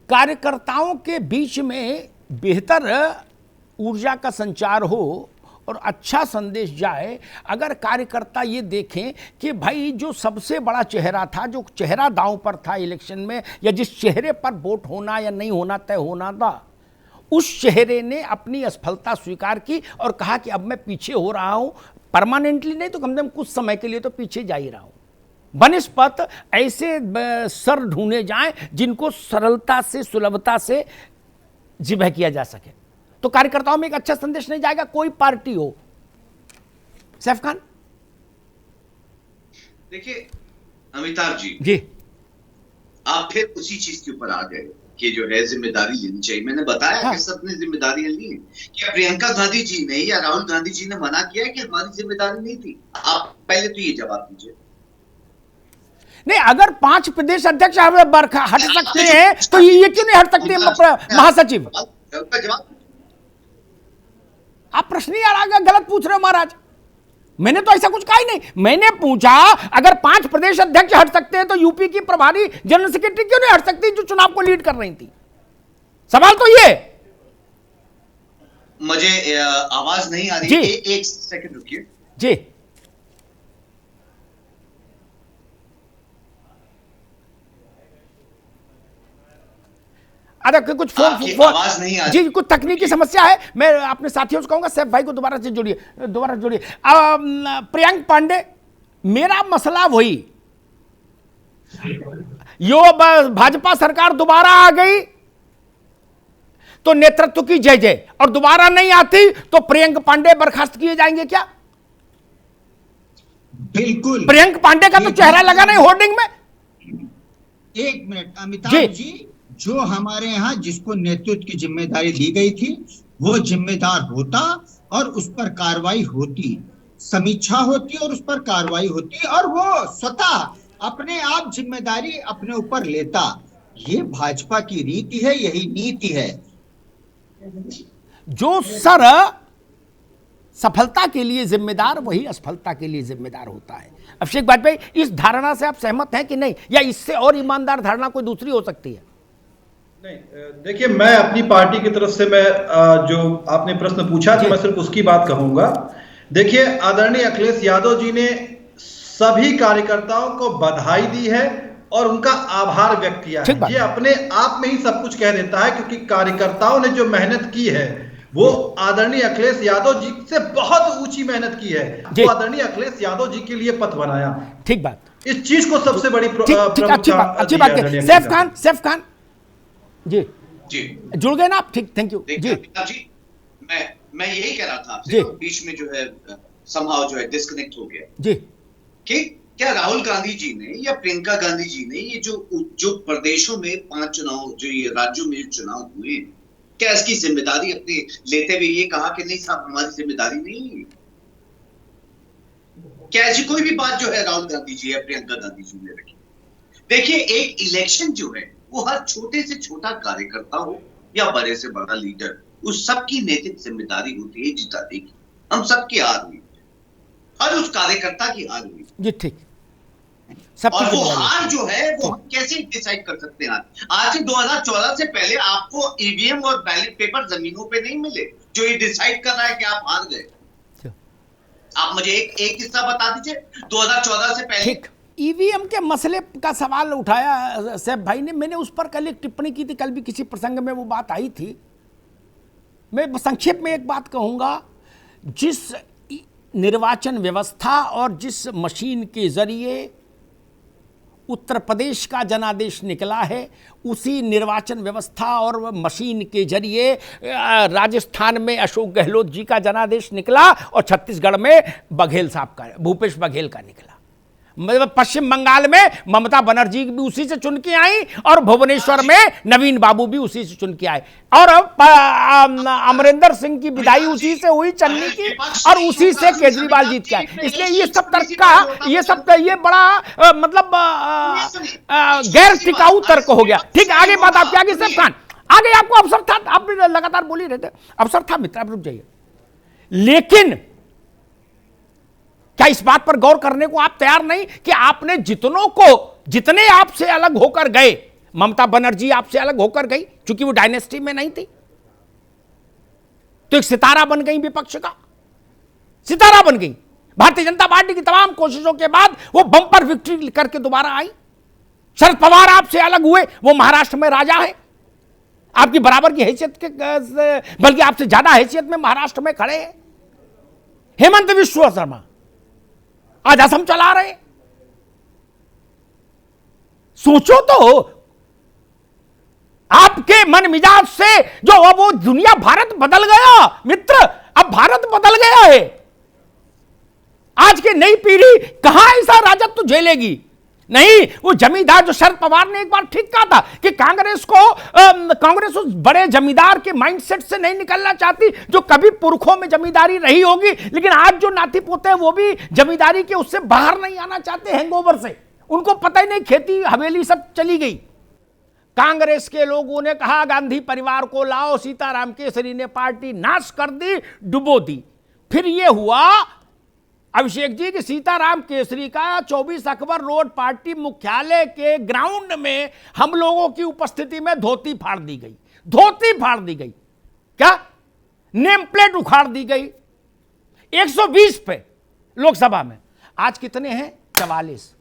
कार्यकर्ताओं के बीच में बेहतर ऊर्जा का संचार हो और अच्छा संदेश जाए। अगर कार्यकर्ता ये देखें कि भाई जो सबसे बड़ा चेहरा था, जो चेहरा दांव पर था इलेक्शन में, या जिस चेहरे पर वोट होना या नहीं होना तय होना था, उस चेहरे ने अपनी असफलता स्वीकार की और कहा कि अब मैं पीछे हो रहा हूं, परमानेंटली नहीं तो कम से कम कुछ समय के लिए तो पीछे जा ही रहा हूं। बनस्पत ऐसे सर ढूंढे जाएं जिनको सरलता से, सुलभता से जिबह किया जा सके, तो कार्यकर्ताओं में एक अच्छा संदेश नहीं जाएगा, कोई पार्टी हो। सैफ खान। देखिए अमिताभ जी, जी, आप फिर उसी चीज के ऊपर आ गए कि जो है जिम्मेदारी लेनी चाहिए। मैंने बताया हाँ। कि सबने जिम्मेदारियां ली हैं। क्या प्रियंका गांधी जी ने या राहुल गांधी जी ने मना किया कि हमारी जिम्मेदारी नहीं थी? आप पहले तो ये जवाब दीजिए। नहीं, अगर 5 प्रदेश अध्यक्ष हट सकते हैं तो ये क्यों नहीं हट सकते महासचिव? जवाब आप प्रश्न ही गलत पूछ रहे हो महाराज। मैंने तो ऐसा कुछ कहा ही नहीं। मैंने पूछा अगर 5 प्रदेश अध्यक्ष हट सकते हैं तो यूपी की प्रभारी जनरल सेक्रेटरी क्यों नहीं हट सकती जो चुनाव को लीड कर रही थी? सवाल तो ये। मुझे आवाज नहीं आ रही। एक सेकंड रुकिए जी। अरे कुछ फोन आवाज नहीं आ रही जी, कुछ तकनीकी समस्या है। मैं अपने साथियों से कहूंगा सैफ भाई को दोबारा से जोड़िए। प्रियंक पांडे, मेरा मसला वही, यो भाजपा सरकार दोबारा आ गई तो नेतृत्व की जय जय, और दोबारा नहीं आती तो प्रियंक पांडे बर्खास्त किए जाएंगे क्या? बिल्कुल। प्रियंक पांडे का तो चेहरा लगा नहीं होर्डिंग में। एक मिनट अमिताभ जी, जो हमारे यहाँ जिसको नेतृत्व की जिम्मेदारी दी गई थी वो जिम्मेदार होता और उस पर कार्रवाई होती, समीक्षा होती और उस पर कार्रवाई होती, और वो स्वतः अपने आप जिम्मेदारी अपने ऊपर लेता। ये भाजपा की रीति है, यही नीति है। जो सर सफलता के लिए जिम्मेदार, वही असफलता के लिए जिम्मेदार होता है। अभिषेक वाजपेयी, इस धारणा से आप सहमत हैं कि नहीं, या इससे और ईमानदार धारणा कोई दूसरी हो सकती है? नहीं, देखिए मैं अपनी पार्टी की तरफ से मैं जो आपने प्रश्न पूछा तो मैं सिर्फ उसकी बात कहूंगा। देखिए आदरणीय अखिलेश यादव जी ने सभी कार्यकर्ताओं को बधाई दी है और उनका आभार व्यक्त किया है। ये अपने आप में ही सब कुछ कह देता है, क्योंकि कार्यकर्ताओं ने जो मेहनत की है वो आदरणीय अखिलेश यादव जी से बहुत ऊंची मेहनत की है। वो आदरणीय अखिलेश यादव जी के लिए पथ बनाया। ठीक बात। इस चीज को सबसे बड़ी अच्छी बात है। सैफ खान जी जी जुड़ गए ना आप? ठीक, थैंक यू जी। मैं यही कह रहा था आपसे, बीच में जो है समहाउ जो है डिस्कनेक्ट हो गया जी, कि क्या राहुल गांधी जी ने या प्रियंका गांधी जी ने ये जो प्रदेशों में 5 चुनाव, जो ये राज्यों में चुनाव हुए, क्या इसकी जिम्मेदारी अपनी लेते हुए ये कहा कि नहीं साहब हमारी जिम्मेदारी नहीं है? क्या ऐसी कोई भी बात जो है राहुल गांधी जी या प्रियंका गांधी जी ने रखी? देखिए एक इलेक्शन जो है वो हर छोटे से छोटा कार्यकर्ता हो या बड़े से बड़ा लीडर, उस सबकी नैतिक जिम्मेदारी होती है जिताने की। हम सबकी हार हुई, हर उस कार्यकर्ता की हार हुई जी। ठीक। और वो हार जो है वो हम कैसे डिसाइड कर सकते हैं? आज से 2014 से पहले आपको ईवीएम और बैलेट पेपर जमीनों पे नहीं मिले जो ये डिसाइड कर रहा है कि आप हार गए। आप मुझे एक किस्सा बता दीजिए 2014 से पहले। ठीक। ईवीएम के मसले का सवाल उठाया सैफ भाई ने, मैंने उस पर कल एक टिप्पणी की थी, कल भी किसी प्रसंग में वो बात आई थी। मैं संक्षेप में एक बात कहूंगा, जिस निर्वाचन व्यवस्था और जिस मशीन के जरिए उत्तर प्रदेश का जनादेश निकला है, उसी निर्वाचन व्यवस्था और मशीन के जरिए राजस्थान में अशोक गहलोत जी का जनादेश निकला और छत्तीसगढ़ में बघेल साहब का, भूपेश बघेल का निकला। मतलब पश्चिम बंगाल में ममता बनर्जी भी उसी से चुन के आई और भुवनेश्वर में नवीन बाबू भी उसी से चुन के आए, और अमरिंदर सिंह की विदाई उसी से हुई चन्नी की, और उसी से केजरीवाल जीत के आए। इसलिए ये सब तर्क का ये बड़ा मतलब गैर टिकाऊ तर्क हो गया। ठीक, आगे बात आपकी आगे। सैफ खान, आगे आपको अवसर था, आप लगातार बोल ही रहे थे, अवसर था मित्र, आप रुक जाइए। लेकिन क्या इस बात पर गौर करने को आप तैयार नहीं कि आपने जितने आपसे अलग होकर गए, ममता बनर्जी आपसे अलग होकर गई क्योंकि वो डायनेस्टी में नहीं थी, तो एक सितारा बन गई विपक्ष का, सितारा बन गई। भारतीय जनता पार्टी की तमाम कोशिशों के बाद वो बम्पर विक्ट्री करके दोबारा आई। शरद पवार आपसे अलग हुए, वो महाराष्ट्र में राजा है, आपकी बराबर की हैसियत के, बल्कि आपसे ज्यादा हैसियत में महाराष्ट्र में खड़े हैं। हेमंत बिस्वा शर्मा आज असम चला रहे। सोचो तो, आपके मन मिजाज से जो अब वो दुनिया, भारत बदल गया मित्र, अब भारत बदल गया है। आज की नई पीढ़ी कहां ऐसा राजत्व झेलेगी? नहीं, वो जमींदार, जो शरद पवार ने एक बार ठीक कहा था कि कांग्रेस उस बड़े जमींदार के माइंडसेट से नहीं निकलना चाहती जो कभी पुरखों में जमींदारी रही होगी, लेकिन आज जो नाती पोते हैं वो भी जमींदारी के उससे बाहर नहीं आना चाहते, हैंगओवर से। उनको पता ही नहीं, खेती हवेली सब चली गई। कांग्रेस के लोगों ने कहा गांधी परिवार को लाओ, सीताराम केसरी ने पार्टी नाश कर दी, डुबो दी। फिर यह हुआ अभिषेक जी कि सीताराम केसरी का 24 अकबर रोड पार्टी मुख्यालय के ग्राउंड में हम लोगों की उपस्थिति में धोती फाड़ दी गई, धोती फाड़ दी गई, क्या नेम प्लेट उखाड़ दी गई 120 पे लोकसभा में। आज कितने हैं? 44।